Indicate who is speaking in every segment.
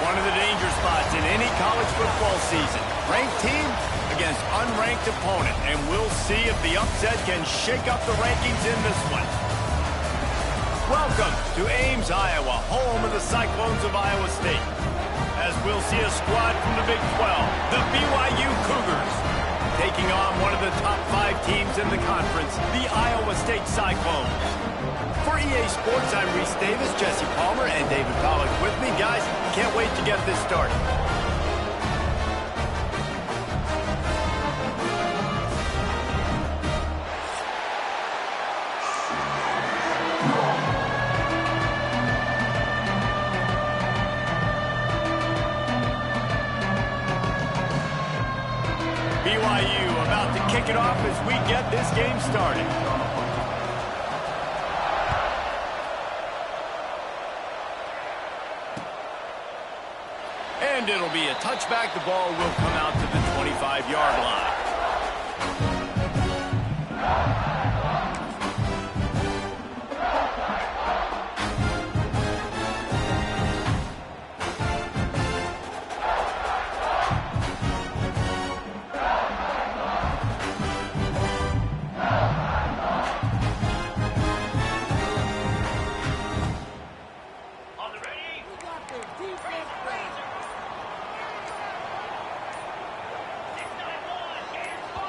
Speaker 1: One of the danger spots in any college football season. Ranked team against unranked opponent. And we'll see if the upset can shake up the rankings in this one. Welcome to Ames, Iowa, home of the Cyclones of Iowa State. As we'll see a squad from the Big 12, the BYU Cougars, taking on one of the top 5 teams in the conference, the Iowa State Cyclones. For EA Sports, I'm Reese Davis, Jesse Palmer, and David Pollack with me. Guys, can't wait to get this started. BYU about to kick it off as we get this game started. And it'll be a touchback. The ball will come out to the 25-yard line.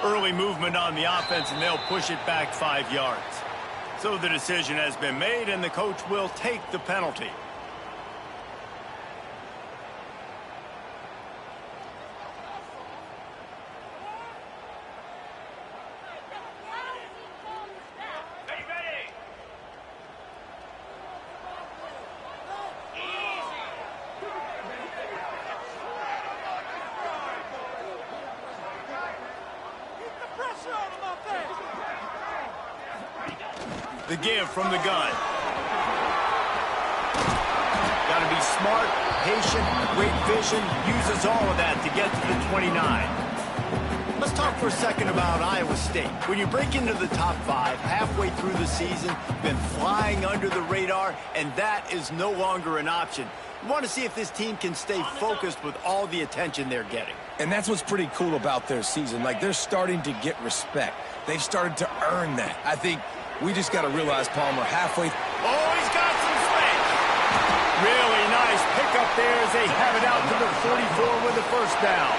Speaker 1: Early movement on the offense, and they'll push it back 5 yards. So the decision has been made, and the coach will take the penalty. The give from the gun. Got to be smart, patient, great vision, uses all of that to get to the 29. Let's talk for a second about Iowa State. When you break into the top 5 halfway through the season, been flying under the radar, and that is no longer an option. You want to see if this team can stay focused with all the attention they're getting.
Speaker 2: And that's what's pretty cool about their season. Like, they're starting to get respect. They've started to earn that. I think we just got to realize, Palmer, halfway.
Speaker 1: Oh, he's got some space. Really nice pickup there as they have it out to the 44 with the first down.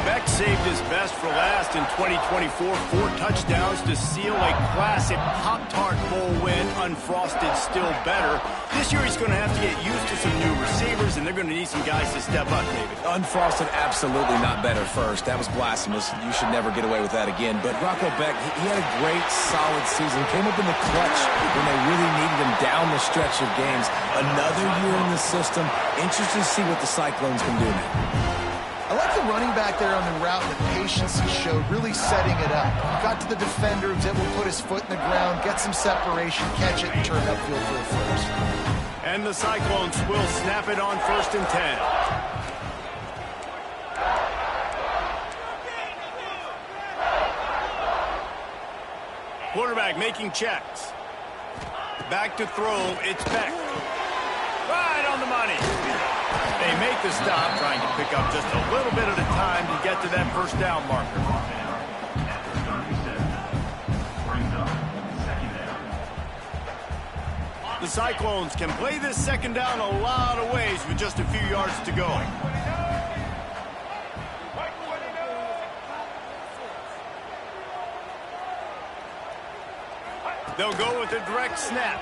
Speaker 1: Beck saved his best for last in 2024. 4 touchdowns to seal a classic Pop-Tart Bowl win. Unfrosted still better. This year he's going to have to get used to some new receivers, and they're going to need some guys to step up, David.
Speaker 2: Unfrosted, absolutely not better first. That was blasphemous. You should never get away with that again. But Rocco Beck, he had a great, solid season. Came up in the clutch when they really needed him down the stretch of games. Another year in the system. Interesting to see what the Cyclones can do now.
Speaker 3: I like the running back there on the route and the patience he showed, really setting it up. Got to the defender, was able to put his foot in the ground, get some separation, catch it, and turn upfield for a first.
Speaker 1: And the Cyclones will snap it on 1st and 10. Quarterback making checks. Back to throw, it's Beck. Right on the money. They make the stop, trying to pick up just a little bit at a time to get to that first down marker. The Cyclones can play this second down a lot of ways with just a few yards to go. They'll go with a direct snap.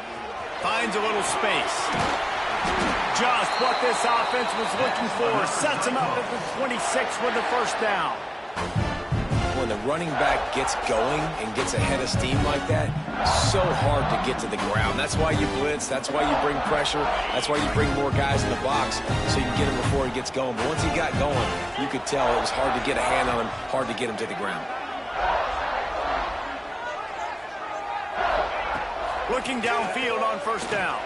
Speaker 1: Finds a little space. Just what this offense was looking for. Sets him up at the 26 with the first down.
Speaker 2: When the running back gets going and gets ahead of steam like that, it's so hard to get to the ground. That's why you blitz. That's why you bring pressure. That's why you bring more guys in the box so you can get him before he gets going. But once he got going, you could tell it was hard to get a hand on him, hard to get him to the ground.
Speaker 1: Looking downfield on first down.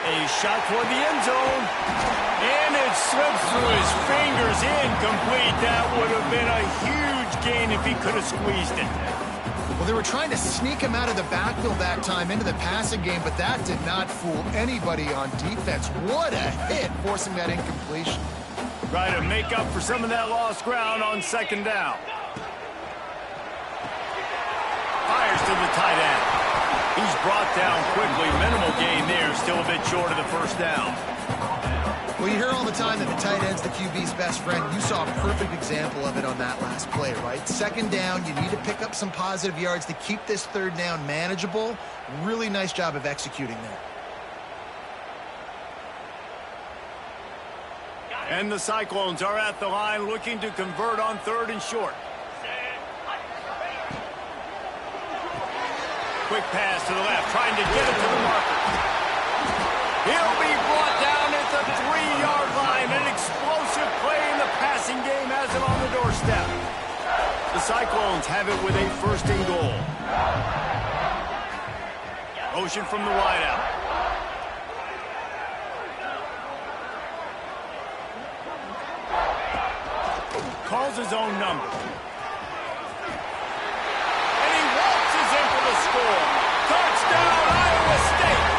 Speaker 1: A shot toward the end zone. And it slips through his fingers. Incomplete. That would have been a huge gain if he could have squeezed it.
Speaker 3: Well, they were trying to sneak him out of the backfield that time into the passing game, but that did not fool anybody on defense. What a hit, forcing that incompletion.
Speaker 1: Try to make up for some of that lost ground on second down. Fires to the tight end. He's brought down quickly. Minimal gain there. Still a bit short of the first down.
Speaker 3: Well, you hear all the time that the tight end's the QB's best friend. You saw a perfect example of it on that last play, right? Second down, you need to pick up some positive yards to keep this third down manageable. Really nice job of executing that.
Speaker 1: And the Cyclones are at the line looking to convert on third and short. Quick pass to the left, trying to get it to the marker. He'll be brought down at the 3-yard line. An explosive play in the passing game has him on the doorstep. The Cyclones have it with a first and goal. Motion from the wideout. Calls his own number. And he waltzes in for the score. Touchdown, Iowa State!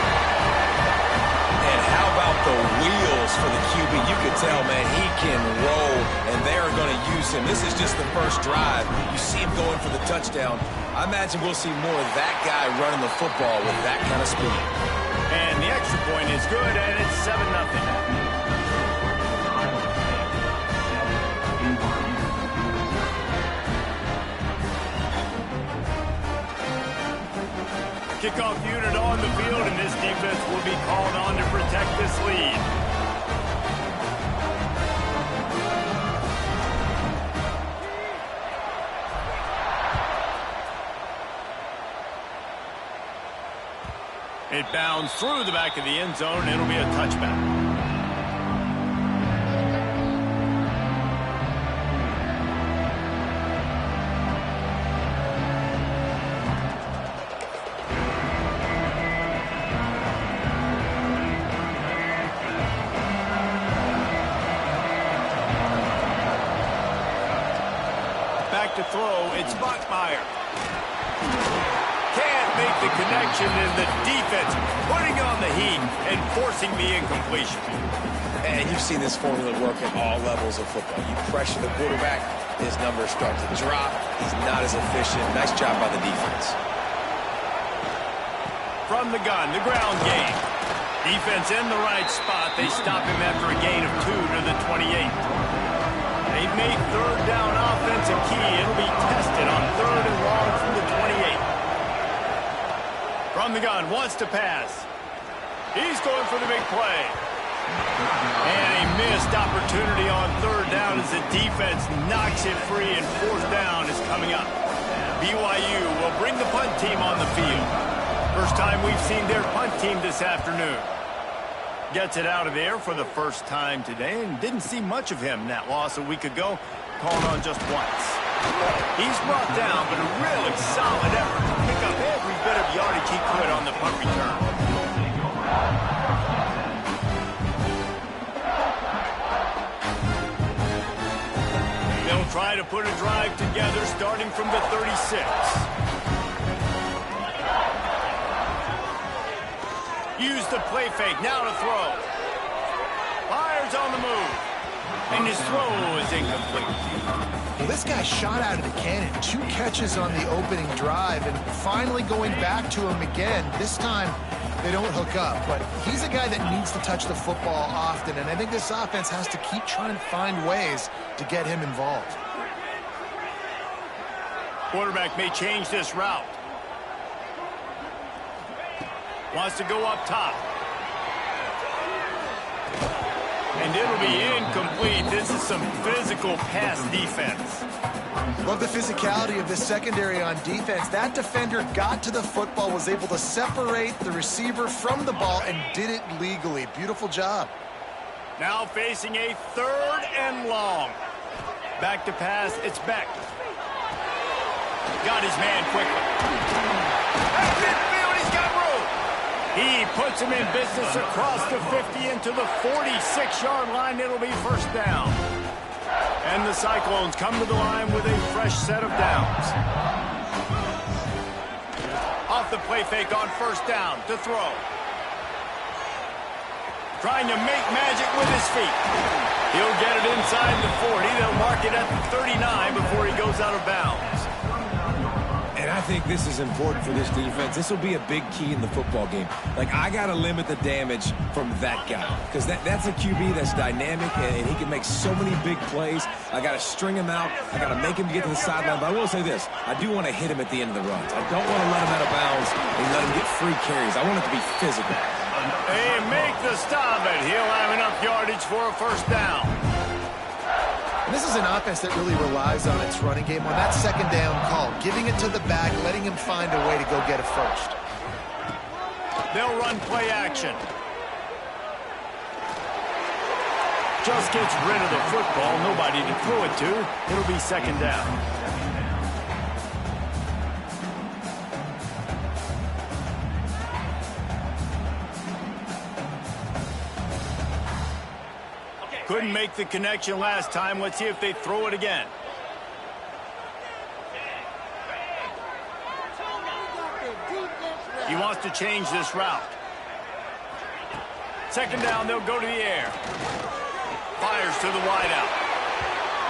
Speaker 2: And how about the wheels for the QB? You can tell, man, he can roll, and they are going to use him. This is just the first drive. You see him going for the touchdown. I imagine we'll see more of that guy running the football with that kind of speed.
Speaker 1: And the extra point is good, and it's 7-0. Kickoff unit on the field, and this defense will be called on to protect this lead. It bounds through the back of the end zone, and it'll be a touchback. To throw, it's Bachmeier. Can't make the connection, and the defense putting on the heat and forcing the incompletion.
Speaker 2: And you've seen this formula work at all levels of football. You pressure the quarterback, his numbers start to drop. He's not as efficient. Nice job by the defense.
Speaker 1: From the gun, the ground game. Defense in the right spot. They stop him after a gain of 2 to the 28. They've made third down offense a key. It'll be tested on third and long from the 28. From the gun, wants to pass. He's going for the big play. And a missed opportunity on third down as the defense knocks it free, and fourth down is coming up. BYU will bring the punt team on the field. First time we've seen their punt team this afternoon. Gets it out of there for the first time today, and didn't see much of him. That loss a week ago, called on just once. He's brought down, but a really solid effort to pick up every bit of yardage he could on the punt return. They'll try to put a drive together starting from the 36. Use the play fake, now to throw. Fires on the move. And his throw is incomplete.
Speaker 3: Well, this guy shot out of the cannon. 2 catches on the opening drive, and finally going back to him again. This time, they don't hook up. But he's a guy that needs to touch the football often, and I think this offense has to keep trying to find ways to get him involved.
Speaker 1: Quarterback may change this route. Wants to go up top. And it'll be incomplete. This is some physical pass defense.
Speaker 3: Love the physicality of this secondary on defense. That defender got to the football, was able to separate the receiver from the ball, and did it legally. Beautiful job.
Speaker 1: Now facing a third and long. Back to pass, it's Beck. Got his man quickly. Back midfield, he's got room. He puts him in business across the 50 into the 46-yard line. It'll be first down. And the Cyclones come to the line with a fresh set of downs. off the play fake on first down to throw. Trying to make magic with his feet. He'll get it inside the 40. They'll mark it at the 39 before he goes out of bounds.
Speaker 2: And I think this is important for this defense. This will be a big key in the football game. Like, I got to limit the damage from that guy because that's a QB that's dynamic, and he can make so many big plays. I got to string him out. I got to make him get to the sideline. But I will say this. I do want to hit him at the end of the runs. I don't want to let him out of bounds and let him get free carries. I want it to be physical.
Speaker 1: They make the stop, and he'll have enough yardage for a first down.
Speaker 3: And this is an offense that really relies on its running game on that second down call, giving it to the back, letting him find a way to go get a first.
Speaker 1: They'll run play action. Just gets rid of the football. Nobody to throw it to. It'll be second down. Couldn't make the connection last time. Let's see if they throw it again. He wants to change this route. Second down, they'll go to the air. Fires to the wideout.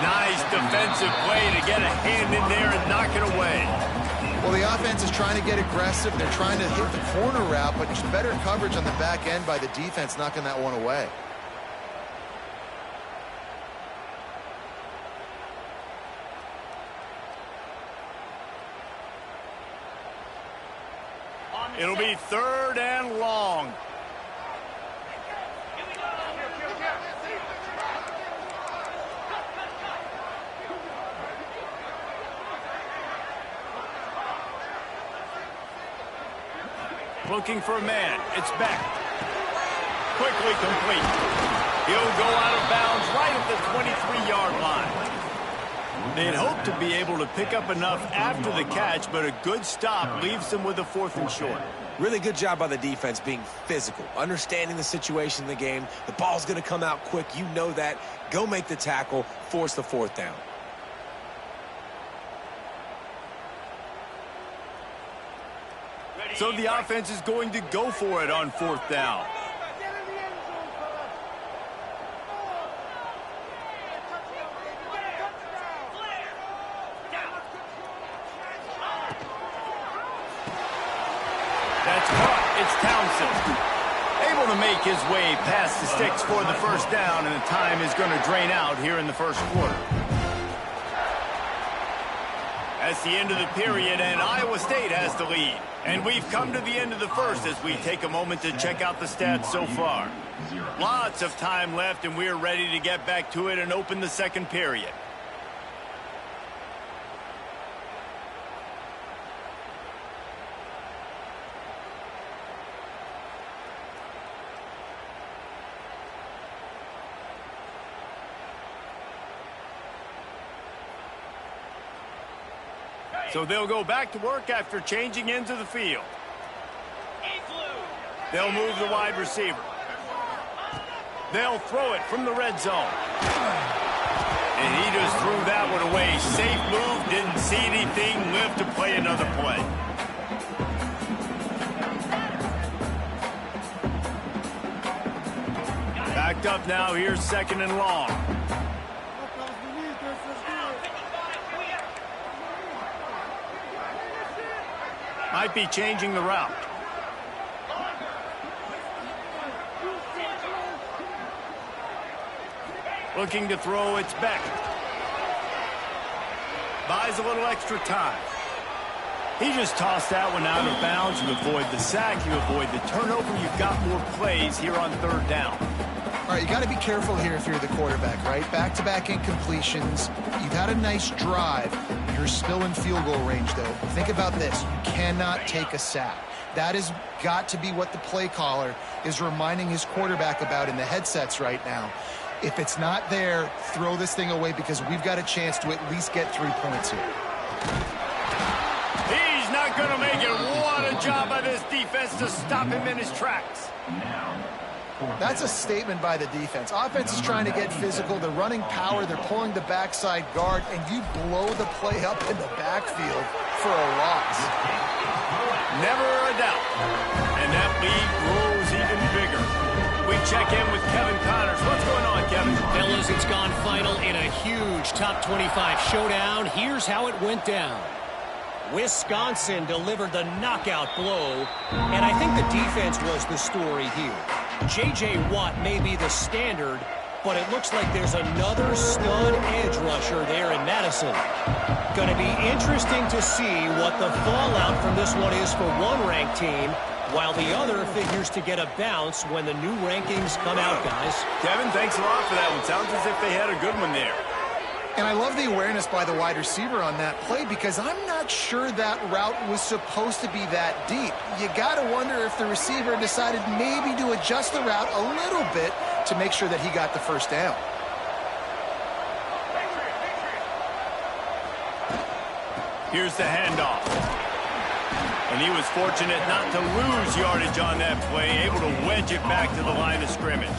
Speaker 1: Nice defensive play to get a hand in there and knock it away.
Speaker 3: Well, the offense is trying to get aggressive. They're trying to hit the corner route, but just better coverage on the back end by the defense, knocking that one away.
Speaker 1: It'll be third and long. Looking for a man. It's Beck. Quickly complete. He'll go out of bounds right at the 23-yard line. They'd hoped to be able to pick up enough after the catch, but a good stop leaves them with a 4th and short.
Speaker 2: Really good job by the defense being physical, understanding the situation in the game. The ball's going to come out quick. You know that. Go make the tackle, force the 4th down.
Speaker 1: So the offense is going to go for it on 4th down. That's caught. It's Townsend. Able to make his way past the sticks for the first down, and the time is going to drain out here in the first quarter. That's the end of the period, and Iowa State has the lead. And we've come to the end of the first as we take a moment to check out the stats so far. Lots of time left, and we're ready to get back to it and open the second period. So they'll go back to work after changing into the field. They'll move the wide receiver. They'll throw it from the red zone. And he just threw that one away. Safe move, didn't see anything, lived to play another play. Backed up now, here's second and long. Might be changing the route. Looking to throw, it's Beck. Buys a little extra time. He just tossed that one out of bounds. You avoid the sack, you avoid the turnover. You've got more plays here on 3rd down.
Speaker 3: All right, you got to be careful here if you're the quarterback, right? Back-to-back incompletions. You've had a nice drive. You're still in field goal range, though. Think about this. You cannot take a sack. That has got to be what the play caller is reminding his quarterback about in the headsets right now. If it's not there, throw this thing away because we've got a chance to at least get 3 points here.
Speaker 1: He's not going to make it. What a job by this defense to stop him in his tracks.
Speaker 3: That's a statement by the defense. Offense is trying to get physical. They're running power. They're pulling the backside guard, and you blow the play up in the backfield for a loss.
Speaker 1: Never a doubt. And that lead grows even bigger. We check in with Kevin Connors. What's going on, Kevin?
Speaker 4: Fellas, it's gone final in a huge top 25 showdown. Here's how it went down. Wisconsin delivered the knockout blow, and I think the defense was the story here. J.J. Watt may be the standard, but it looks like there's another stud edge rusher there in Madison. Going to be interesting to see what the fallout from this one is for one ranked team, while the other figures to get a bounce when the new rankings come out, guys.
Speaker 1: Kevin, thanks a lot for that one. Sounds as if they had a good one there.
Speaker 3: And I love the awareness by the wide receiver on that play because I'm not sure that route was supposed to be that deep. You got to wonder if the receiver decided maybe to adjust the route a little bit to make sure that he got the first down.
Speaker 1: Here's the handoff. And he was fortunate not to lose yardage on that play, able to wedge it back to the line of scrimmage.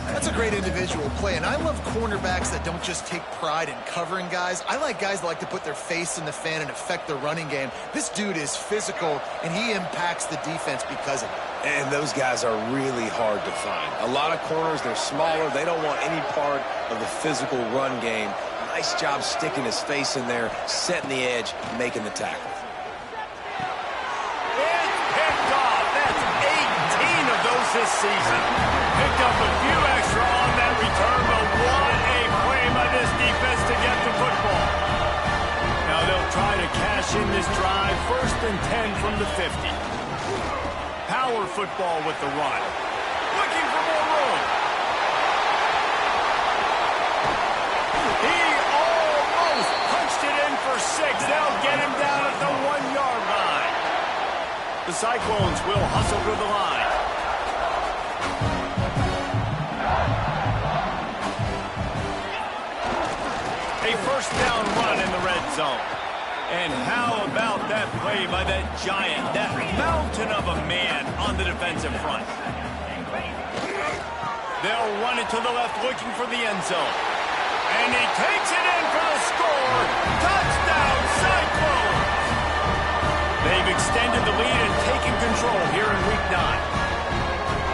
Speaker 3: That's a great individual play, and I love cornerbacks that don't just take pride in covering guys. I like guys that like to put their face in the fan and affect the running game. This dude is physical, and he impacts the defense because of it.
Speaker 2: And those guys are really hard to find. A lot of corners, they're smaller. They don't want any part of the physical run game. Nice job sticking his face in there, setting the edge, making the tackle.
Speaker 1: This season. Picked up a few extra on that return, but what a play by this defense to get the football. Now they'll try to cash in this drive, 1st and 10 from the 50. Power football with the run. Looking for more room. He almost punched it in for 6. They'll get him down at the 1-yard line. The Cyclones will hustle to the line. A first down run in the red zone. And how about that play by that giant, that mountain of a man on the defensive front? They'll run it to the left looking for the end zone. And he takes it in for the score. Touchdown, Cyclones! They've extended the lead and taken control here in Week 9.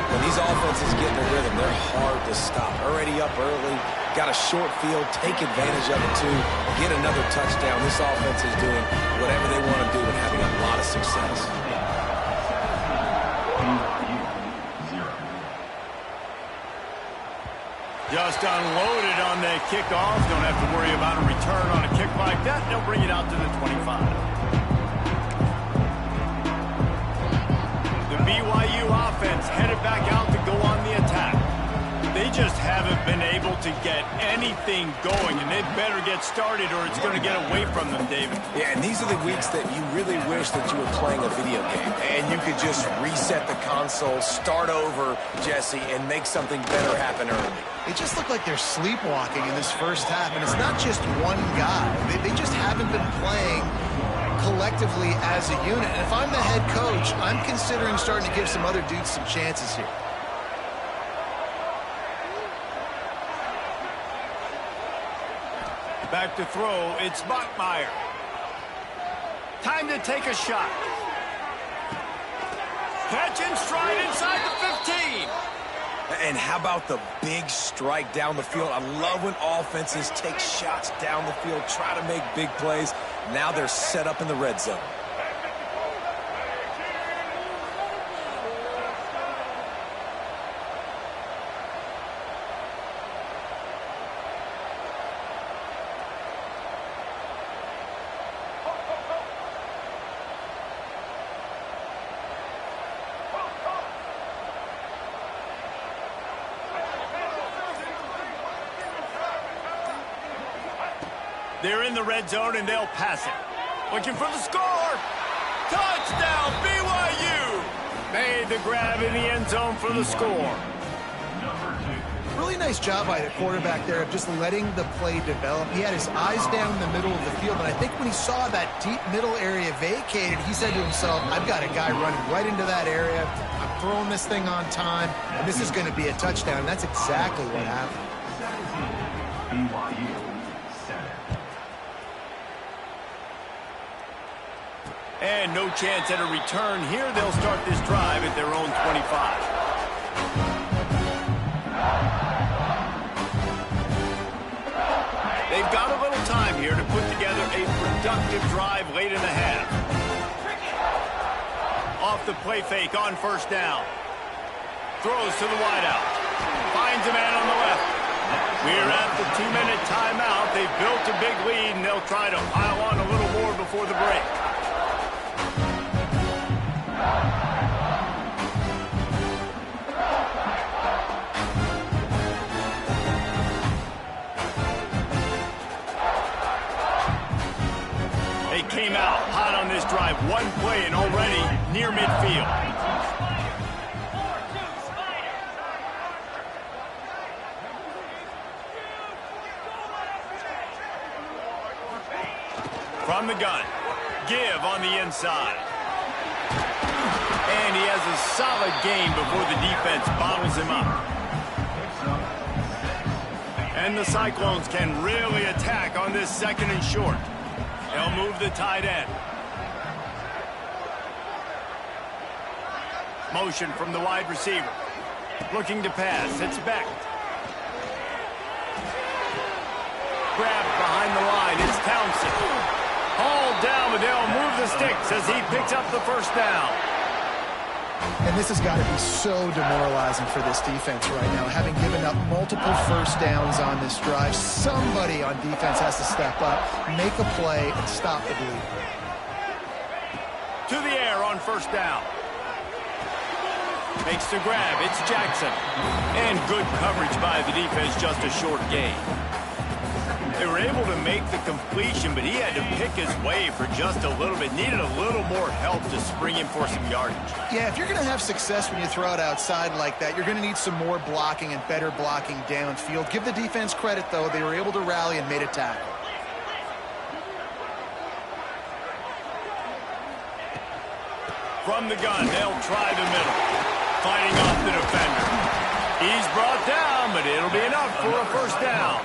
Speaker 2: When these offenses get in the rhythm, they're hard to stop. Already up early, got a short field, take advantage of it too, get another touchdown. This offense is doing whatever they want to do and having a lot of success.
Speaker 1: Just unloaded on that kickoff. Don't have to worry about a return on a kick like that. They'll bring it out to the 25. BYU offense headed back out to go on the attack. They just haven't been able to get anything going, and they better get started or it's going to get away from them, David.
Speaker 2: Yeah, and these are the weeks that you really wish that you were playing a video game and you could just reset the console, start over, Jesse, and make something better happen early.
Speaker 3: They just look like they're sleepwalking in this first half, and it's not just one guy. They just haven't been playing collectively as a unit. And if I'm the head coach, I'm considering starting to give some other dudes some chances here.
Speaker 1: Back to throw, it's Bachmeier. Time to take a shot. Catch and stride inside the 15.
Speaker 2: And how about the big strike down the field? I love when offenses take shots down the field, try to make big plays. Now they're set up in the red zone.
Speaker 1: They're in the red zone, and they'll pass it. Looking for the score. Touchdown, BYU! Made the grab in the end zone for the score.
Speaker 3: Really nice job by the quarterback there of just letting the play develop. He had his eyes down in the middle of the field, and I think when he saw that deep middle area vacated, he said to himself, I've got a guy running right into that area. I'm throwing this thing on time, and this is going to be a touchdown. And that's exactly what happened.
Speaker 1: And no chance at a return here. They'll start this drive at their own 25. They've got a little time here to put together a productive drive late in the half. Off the play fake on first down. Throws to the wideout. Finds a man on the left. We're at the 2-minute timeout. They've built a big lead, and they'll try to pile on a little more before the break. They came out hot on this drive. One play and already near midfield. From the gun, give on the inside. And he has a solid gain before the defense bottles him up. And the Cyclones can really attack on this second and short. They'll move the tight end. Motion from the wide receiver. Looking to pass, it's Beck. Grabbed behind the line, it's Townsend. Hauled down, but they'll move the sticks as he picks up the first down.
Speaker 3: And this has got to be so demoralizing for this defense right now, having given up multiple first downs on this drive. Somebody on defense has to step up, make a play, and stop the bleed.
Speaker 1: To the air on first down. Makes the grab, it's Jackson. And good coverage by the defense, just a short gain. They were able to make the completion, but he had to pick his way for just a little bit. Needed a little more help to spring him for some yardage.
Speaker 3: Yeah, if you're going to have success when you throw it outside like that, you're going to need some more blocking and better blocking downfield. Give the defense credit, though. They were able to rally and made a tackle.
Speaker 1: From the gun, they'll try the middle. Fighting off the defender. He's brought down, but it'll be enough for a first down.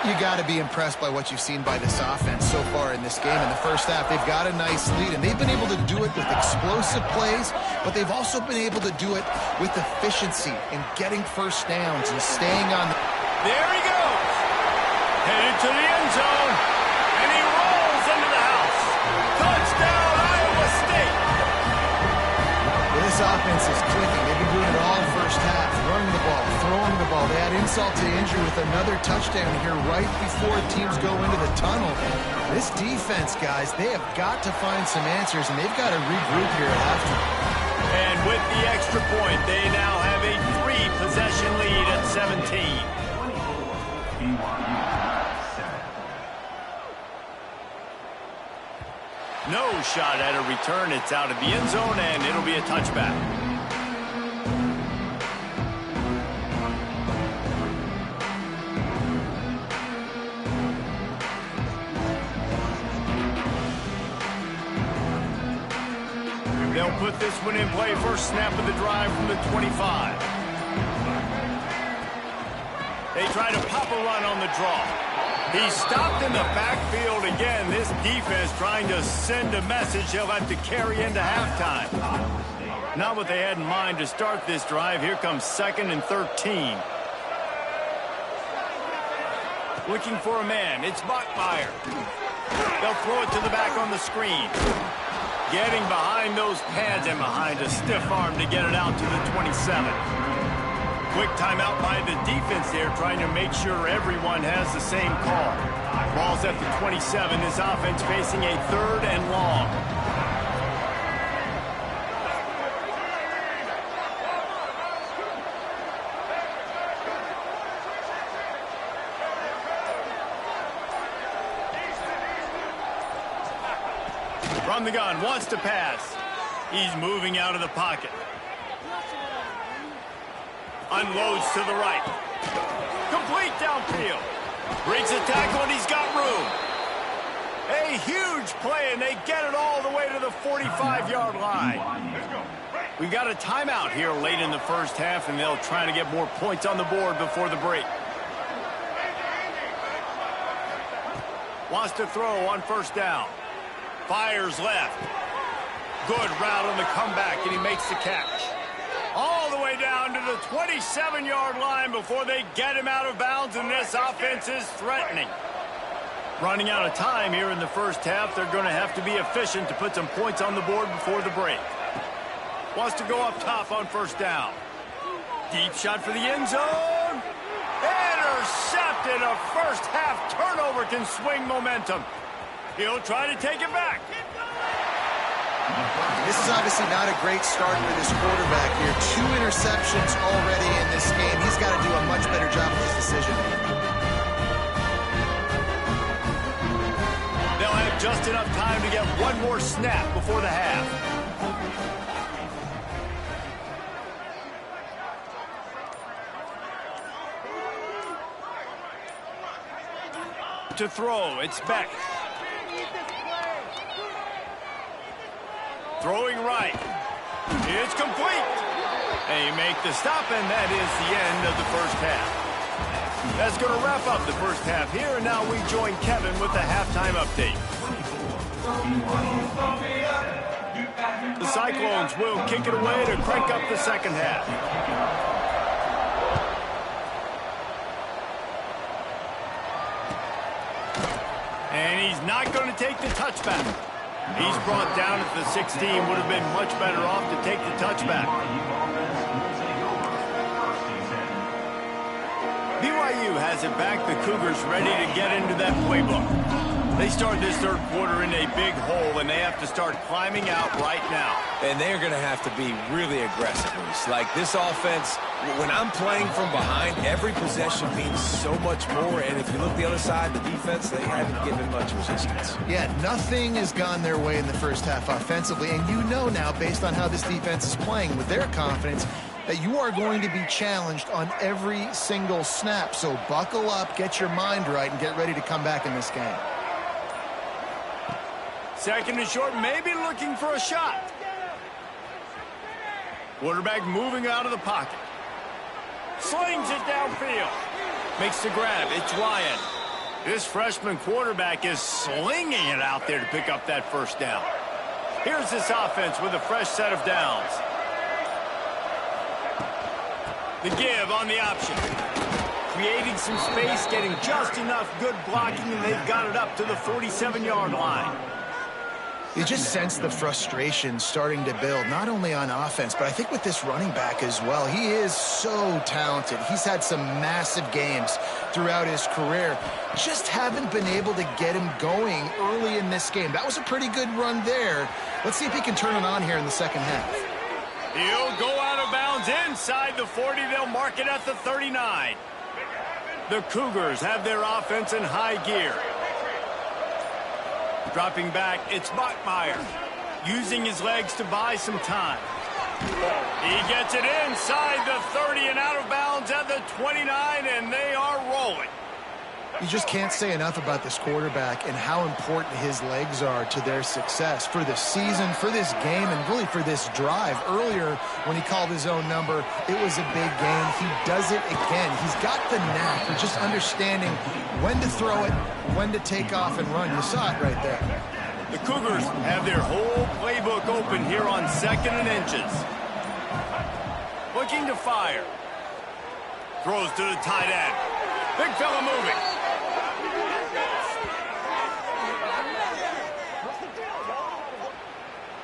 Speaker 3: You got to be impressed by what you've seen by this offense so far in this game. In the first half, they've got a nice lead, and they've been able to do it with explosive plays, but they've also been able to do it with efficiency and getting first downs and staying on.
Speaker 1: There he goes. Headed to the end zone, and he rolls into the house. Touchdown, Iowa State.
Speaker 3: Well, this offense is clicking. They've been doing it all first half, running the ball, throwing the ball. They had insult to injury with another touchdown here right before teams go into the tunnel. This defense, guys, they have got to find some answers, and they've got to regroup here at halftime.
Speaker 1: And with the extra point, they now have a 3-possession lead at 17. No shot at a return. It's out of the end zone, and it'll be a touchback. They'll put this one in play. First snap of the drive from the 25. They try to pop a run on the draw. He stopped in the backfield again. This defense trying to send a message they'll have to carry into halftime. Not what they had in mind to start this drive. Here comes 2nd and 13. Looking for a man. It's Bachmeier. They'll throw it to the back on the screen. Getting behind those pads and behind a stiff arm to get it out to the 27. Quick timeout by the defense there, trying to make sure everyone has the same call. Ball's at the 27. This offense facing a 3rd and long. From the gun, wants to pass. He's moving out of the pocket. Unloads to the right. Complete downfield. Breaks a tackle, and he's got room. A huge play, and they get it all the way to the 45-yard line. We've got a timeout here late in the first half, and they'll try to get more points on the board before the break. Wants to throw on first down. Fires left. Good route on the comeback, and he makes the catch. All the way down to the 27-yard line before they get him out of bounds, and this offense is threatening. Running out of time here in the first half. They're going to have to be efficient to put some points on the board before the break. Wants to go up top on first down. Deep shot for the end zone. Intercepted. A first half turnover can swing momentum. He'll try to take it back.
Speaker 3: This is obviously not a great start for this quarterback here. 2 interceptions already in this game. He's got to do a much better job with his decision.
Speaker 1: They'll have just enough time to get one more snap before the half. To throw, it's Beck. Throwing right. It's complete. They make the stop, and that is the end of the first half. That's going to wrap up the first half here, and now we join Kevin with the halftime update. The Cyclones will kick it away to crank up the second half. And he's not going to take the touchback. He's brought down at the 16. Would have been much better off to take the touchback. BYU has it back. The Cougars ready to get into that playbook. They start this third quarter in a big hole, and they have to start climbing out right now.
Speaker 2: And they're going to have to be really aggressive. Like this offense, when I'm playing from behind, every possession means so much more. And if you look the other side, the defense, they haven't given much resistance.
Speaker 3: Yeah, nothing has gone their way in the first half offensively. And you know now, based on how this defense is playing with their confidence, that you are going to be challenged on every single snap. So buckle up, get your mind right, and get ready to come back in this game.
Speaker 1: Second and short, maybe looking for a shot. Quarterback moving out of the pocket. Slings it downfield. Makes the grab. It's Ryan. This freshman quarterback is slinging it out there to pick up that first down. Here's this offense with a fresh set of downs. The give on the option. Creating some space, getting just enough good blocking, and they've got it up to the 47-yard line.
Speaker 3: You just sense the frustration starting to build, not only on offense, but I think with this running back as well. He is so talented. He's had some massive games throughout his career. Just haven't been able to get him going early in this game. That was a pretty good run there. Let's see if he can turn it on here in the second half.
Speaker 1: He'll go out of bounds inside the 40. They'll mark it at the 39. The Cougars have their offense in high gear. Dropping back, it's Bachmeier. Using his legs to buy some time. He gets it inside the 30 and out of bounds at the 29, and they are rolling.
Speaker 3: You just can't say enough about this quarterback and how important his legs are to their success for the season, for this game, and really for this drive. Earlier, when he called his own number, it was a big game. He does it again. He's got the knack of just understanding when to throw it, when to take off and run. You saw it right there.
Speaker 1: The Cougars have their whole playbook open here on second and inches. Looking to fire. Throws to the tight end. Big fella moving.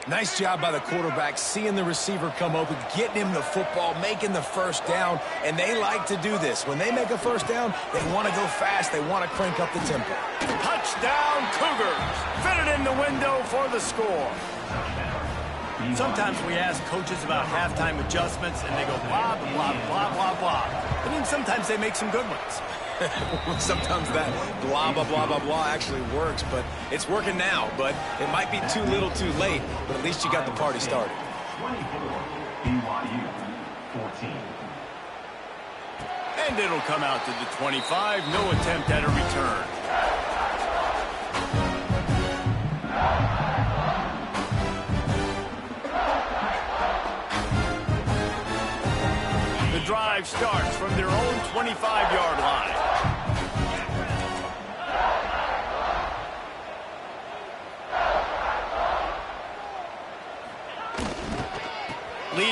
Speaker 2: Nice job by the quarterback, seeing the receiver come open, getting him the football, making the first down, and they like to do this. When they make a first down, they want to go fast. They want to crank up the tempo.
Speaker 1: Touchdown, Cougars. Fitted in the window for the score. Sometimes we ask coaches about halftime adjustments, and they go blah, blah, blah, blah, blah. And then sometimes they make some good ones.
Speaker 2: Sometimes that blah, blah, blah, blah, blah actually works, but it's working now. But it might be too little too late, but at least you got the party started.
Speaker 5: BYU 14.
Speaker 1: And it'll come out to the 25. No attempt at a return. The drive starts from their own 25-yard line.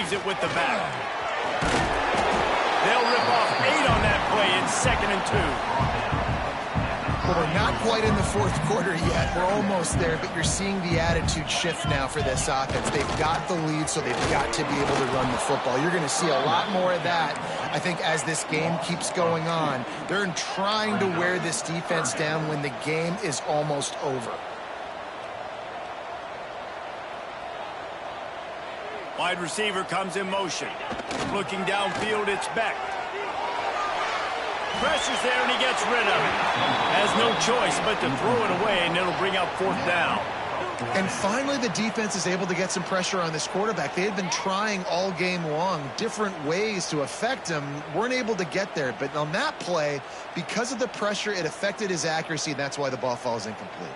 Speaker 1: saves it with the back. They'll rip off 8 on that play. It's 2nd and 2.
Speaker 3: Well, we're not quite in the fourth quarter yet. We're almost there, but you're seeing the attitude shift now for this offense. They've got the lead, so they've got to be able to run the football. You're going to see a lot more of that, I think, as this game keeps going on. They're trying to wear this defense down when the game is almost over.
Speaker 1: Wide receiver comes in motion. Looking downfield, it's Beck. Pressure's there, and he gets rid of it. Has no choice but to throw it away, and it'll bring up 4th down.
Speaker 3: And finally, the defense is able to get some pressure on this quarterback. They had been trying all game long different ways to affect him. Weren't able to get there. But on that play, because of the pressure, it affected his accuracy, and that's why the ball falls incomplete.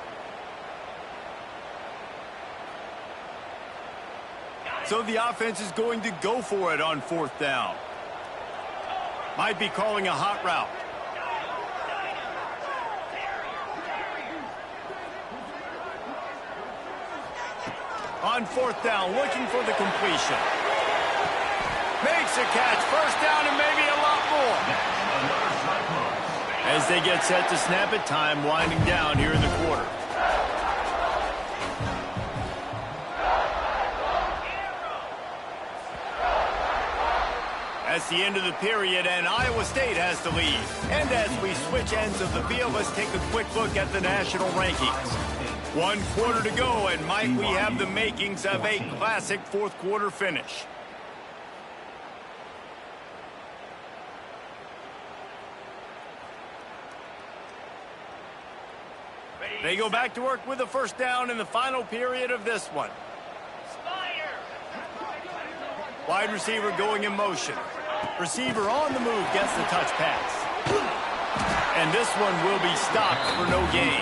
Speaker 1: So the offense is going to go for it on 4th down. Might be calling a hot route. On 4th down, looking for the completion. Makes a catch. 1st down and maybe a lot more. As they get set to snap it, time winding down here in the quarter. That's the end of the period, and Iowa State has the lead. And as we switch ends of the field, let's take a quick look at the national rankings. 1 quarter to go, and Mike, we have the makings of a classic 4th quarter finish. They go back to work with a 1st down in the final period of this one. Wide receiver going in motion. Receiver on the move gets the touch pass. And this one will be stopped for no gain.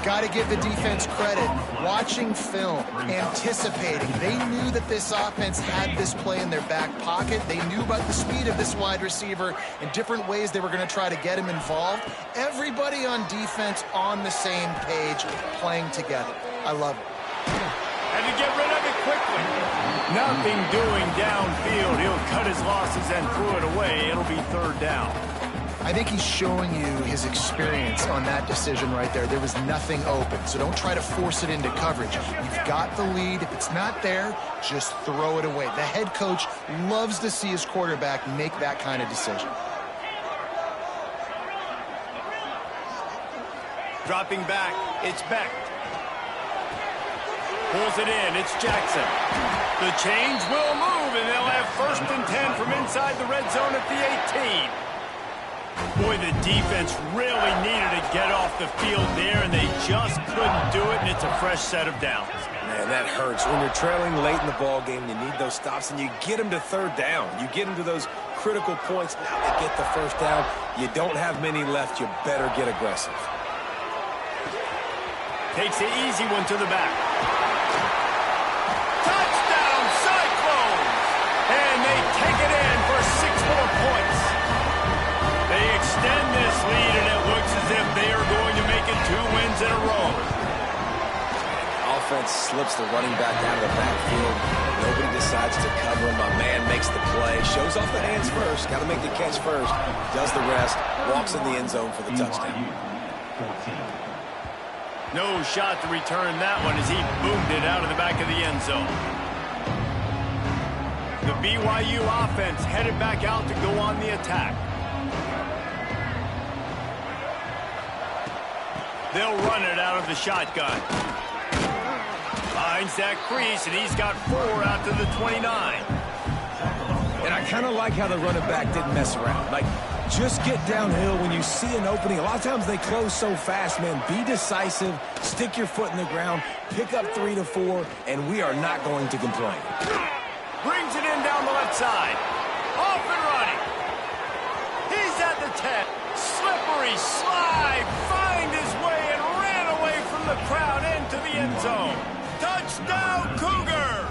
Speaker 3: Got to give the defense credit. Watching film, anticipating. They knew that this offense had this play in their back pocket. They knew about the speed of this wide receiver and different ways they were going to try to get him involved. Everybody on defense on the same page, playing together. I love it.
Speaker 1: Had to get rid of it quickly. Nothing doing downfield. He'll cut his losses and throw it away. It'll be 3rd down.
Speaker 3: I think he's showing you his experience on that decision right there. There was nothing open, so don't try to force it into coverage. You've got the lead. If it's not there, just throw it away. The head coach loves to see his quarterback make that kind of decision.
Speaker 1: Dropping back, it's Beck. Pulls it in, it's Jackson. The change will move, and they'll have 1st and 10 from inside the red zone at the 18. Boy, the defense really needed to get off the field there, and they just couldn't do it, and it's a fresh set of downs.
Speaker 2: Man, that hurts. When you're trailing late in the ball game, you need those stops, and you get them to 3rd down. You get them to those critical points. Now they get the 1st down. You don't have many left. You better get aggressive.
Speaker 1: Takes the easy one to the back. Touchdown, Cyclones! And they take it in for 6 more points. They extend this lead, and it looks as if they are going to make it 2 wins in a row.
Speaker 2: Offense slips the running back out of the backfield. Nobody decides to cover him. A man makes the play. Shows off the hands first. Got to make the catch first. Does the rest. Walks in the end zone for the touchdown.
Speaker 1: No shot to return that one as he boomed it out of the back of the end zone. The BYU offense headed back out to go on the attack. They'll run it out of the shotgun. Finds that crease, and he's got 4 out to the 29.
Speaker 2: And I kind of like how the running back didn't mess around. Like, just get downhill when you see an opening. A lot of times they close so fast, man. Be decisive, stick your foot in the ground, pick up 3 to 4, and we are not going to complain.
Speaker 1: Brings it in down the left side. Off and running. He's at the 10. Slippery slide. Find his way and ran away from the crowd into the end zone. Touchdown, Cougar!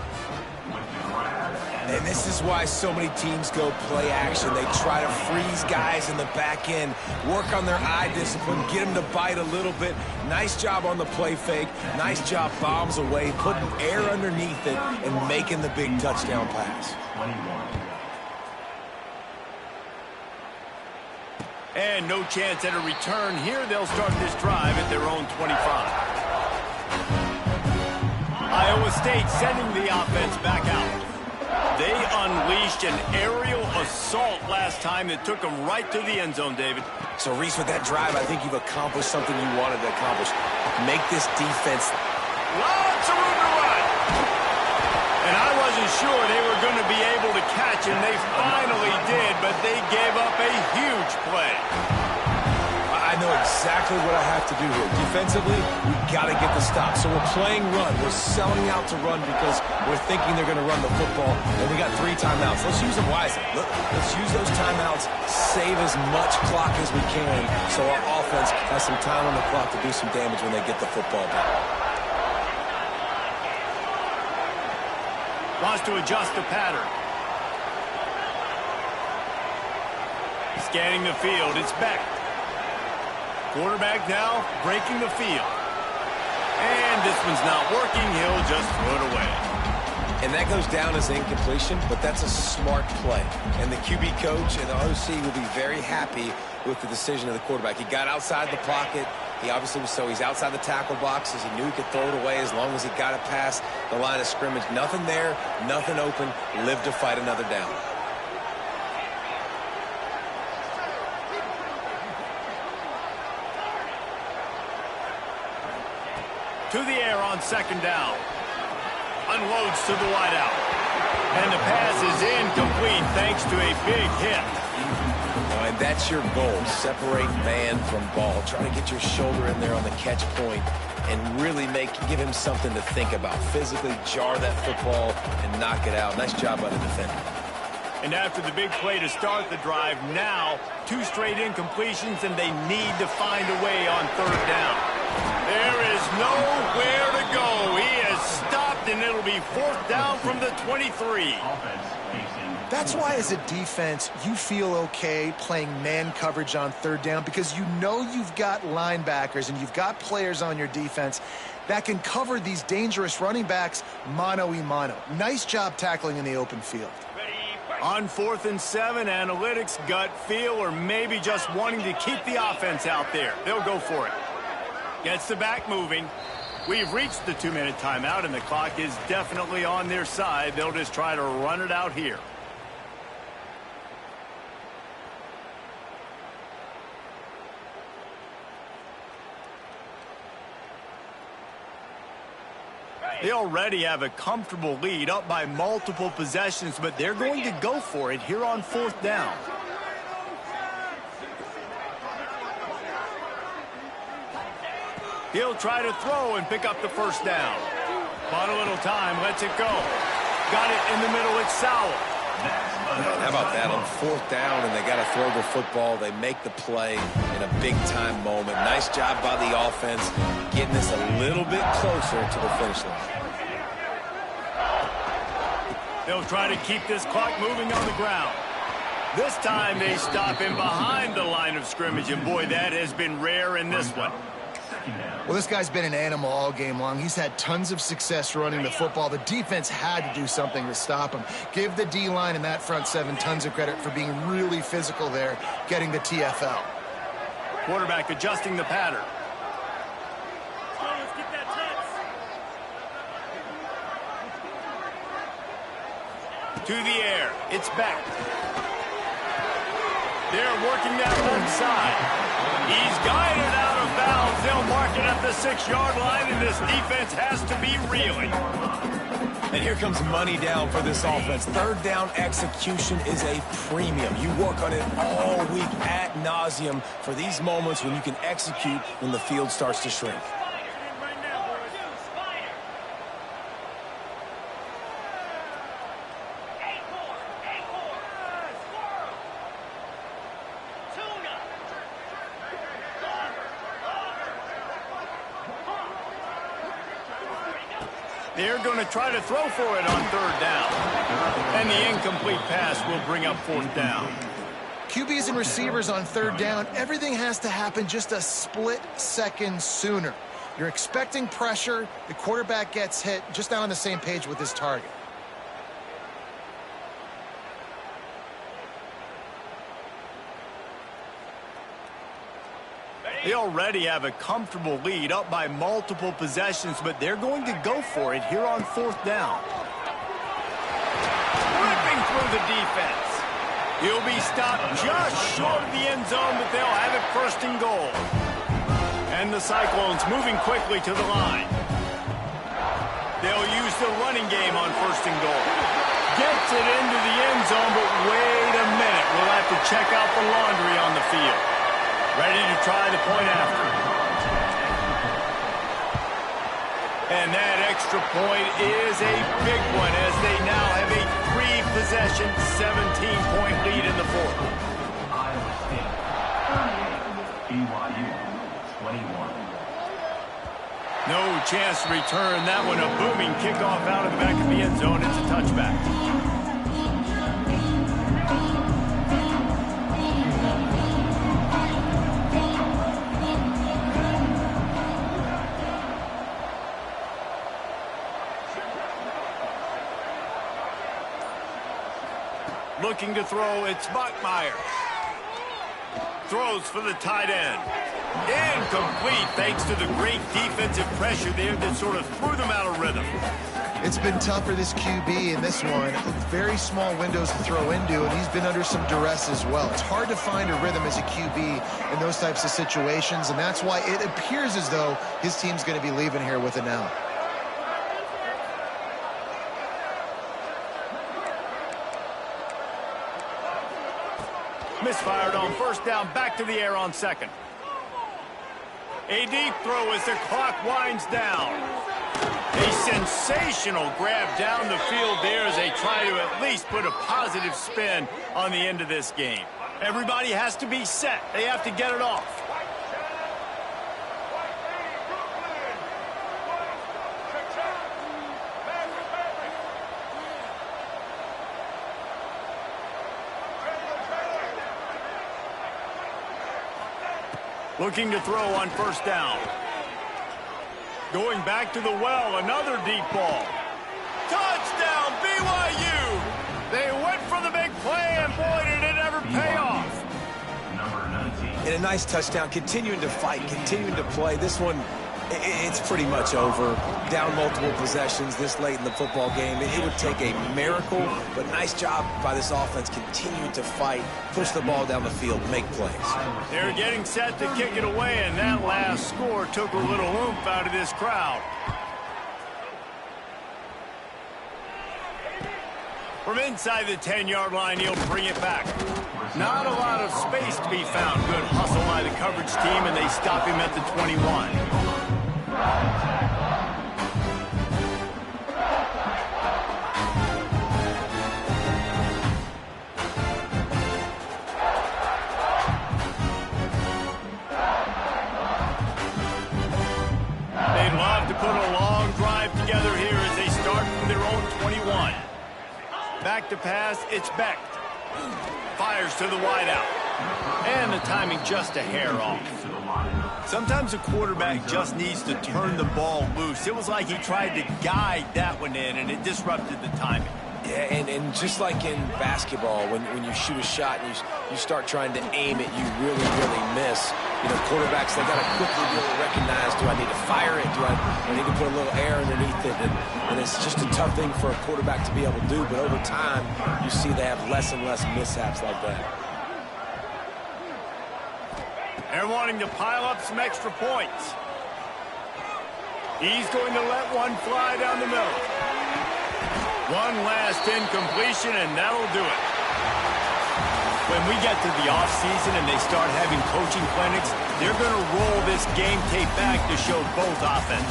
Speaker 2: And this is why so many teams go play action. They try to freeze guys in the back end, work on their eye discipline, get them to bite a little bit. Nice job on the play fake. Nice job bombs away, putting air underneath it and making the big touchdown pass.
Speaker 1: And no chance at a return here. They'll start this drive at their own 25. Iowa State sending the offense back out. They unleashed an aerial assault last time that took them right to the end zone, David.
Speaker 2: So, Reese, with that drive, I think you've accomplished something you wanted to accomplish. Make this defense.
Speaker 1: Lots of room to run. And I wasn't sure they were going to be able to catch him. They finally did, but they gave up a huge play.
Speaker 2: I know exactly what I have to do here. Defensively, we've got to get the stop. So we're playing run. We're selling out to run because we're thinking they're going to run the football. And we got 3 timeouts. Let's use them wisely. Let's use those timeouts, save as much clock as we can so our offense has some time on the clock to do some damage when they get the football back.
Speaker 1: Wants to adjust the pattern. Scanning the field. It's Beck. Quarterback now breaking the field. And this one's not working. He'll just throw it away.
Speaker 2: And that goes down as incompletion, but that's a smart play. And the QB coach and the OC will be very happy with the decision of the quarterback. He got outside the pocket. He obviously was he's outside the tackle boxes. He knew he could throw it away as long as he got it past the line of scrimmage. Nothing there, nothing open. Live to fight another down.
Speaker 1: To the air on second down. Unloads to the wideout. And the pass is incomplete thanks to a big hit.
Speaker 2: And that's your goal. Separate man from ball. Try to get your shoulder in there on the catch point and really give him something to think about. Physically jar that football and knock it out. Nice job by the defender.
Speaker 1: And after the big play to start the drive, now 2 straight incompletions, and they need to find a way on third down. There is nowhere to go. He is stopped, and it'll be 4th down from the 23.
Speaker 3: That's why, as a defense, you feel okay playing man coverage on third down because you know you've got linebackers and you've got players on your defense that can cover these dangerous running backs mano-a-mano. Nice job tackling in the open field.
Speaker 1: On 4th and 7, analytics, gut feel, or maybe just wanting to keep the offense out there. They'll go for it. Gets the back moving. We've reached the 2-minute timeout, and the clock is definitely on their side. They'll just try to run it out here. They already have a comfortable lead, up by multiple possessions, but they're going to go for it here on 4th down. He'll try to throw and pick up the first down. Bought a little time, lets it go. Got it in the middle, it's Sowell.
Speaker 2: How about that on 4th down, and they got to throw the football. They make the play in a big-time moment. Nice job by the offense, getting us a little bit closer to the finish line.
Speaker 1: They'll try to keep this clock moving on the ground. This time they stop him behind the line of scrimmage, and boy, that has been rare in this one.
Speaker 3: Well, this guy's been an animal all game long. He's had tons of success running the football. The defense had to do something to stop him. Give the D-line and that front 7 tons of credit for being really physical there, getting the TFL.
Speaker 1: Quarterback adjusting the pattern. To the air, it's back. They're working that left side. He's guided out of bounds. They'll mark it at the 6-yard line, and this defense has to be reeling.
Speaker 2: And here comes money down for this offense. 3rd down execution is a premium. You work on it all week ad nauseum for these moments when you can execute when the field starts to shrink.
Speaker 1: They're going to try to throw for it on third down. And the incomplete pass will bring up fourth down.
Speaker 3: QBs and receivers on third down, everything has to happen just a split second sooner. You're expecting pressure, the quarterback gets hit, just not on the same page with his target.
Speaker 1: They already have a comfortable lead, up by multiple possessions, but they're going to go for it here on fourth down. Ripping through the defense. He'll be stopped just short of the end zone, but they'll have it first and goal. And the Cyclones moving quickly to the line. They'll use the running game on first and goal. Gets it into the end zone, but wait a minute. We'll have to check out the laundry on the field. Ready to try the point after. And that extra point is a big one as they now have a 3-possession, 17-point lead in the fourth.
Speaker 5: Iowa State, 38, BYU, 21.
Speaker 1: No chance to return that one. A booming kickoff out of the back of the end zone. It's a touchback. Looking to throw, it's Bachmeier. Throws for the tight end. Incomplete thanks to the great defensive pressure there that sort of threw them out of rhythm.
Speaker 3: It's been tough for this QB in this one. Very small windows to throw into, and he's been under some duress as well. It's hard to find a rhythm as a QB in those types of situations, and that's why it appears as though his team's going to be leaving here with an L.
Speaker 1: Misfired on first down, back to the air on second. A deep throw as the clock winds down. A sensational grab down the field there as they try to at least put a positive spin on the end of this game. Everybody has to be set. They have to get it off. Looking to throw on first down. Going back to the well, another deep ball. Touchdown, BYU! They went for the big play, and boy, did it ever pay off.
Speaker 5: Number 19.
Speaker 2: And a nice touchdown, continuing to fight, continuing to play. This one, it's pretty much over. Down multiple possessions this late in the football game. It would take a miracle, but nice job by this offense continuing to fight, push the ball down the field, make plays.
Speaker 1: They're getting set to kick it away, and that last score took a little oomph out of this crowd. From inside the 10-yard line, he'll bring it back. Not a lot of space to be found. Good hustle by the coverage team, and they stop him at the 21. They'd love to put a long drive together here as they start from their own 21. Back to pass, it's Beck. Fires to the wideout. And the timing just a hair off. Sometimes a quarterback just needs to turn the ball loose. It was like he tried to guide that one in, and it disrupted the timing.
Speaker 2: Yeah, and just like in basketball, when you shoot a shot and you start trying to aim it, you really, really miss. You know, quarterbacks, they got to quickly be able to recognize, do I need to fire it? Do I need to put a little air underneath it? And it's just a tough thing for a quarterback to be able to do, but over time, you see they have less and less mishaps like that.
Speaker 1: They're wanting to pile up some extra points. He's going to let one fly down the middle. One last incompletion, and that'll do it. When we get to the offseason and they start having coaching clinics, they're going to roll this game tape back to show both offenses.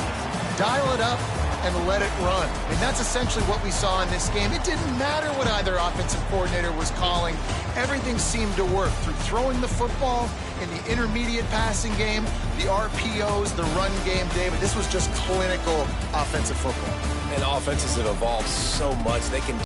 Speaker 3: Dial it up and let it run. And that's essentially what we saw in this game. It didn't matter what either offensive coordinator was calling. Everything seemed to work through throwing the football, in the intermediate passing game, the RPOs, the run game, David. This was just clinical offensive football.
Speaker 2: And offenses have evolved so much. They can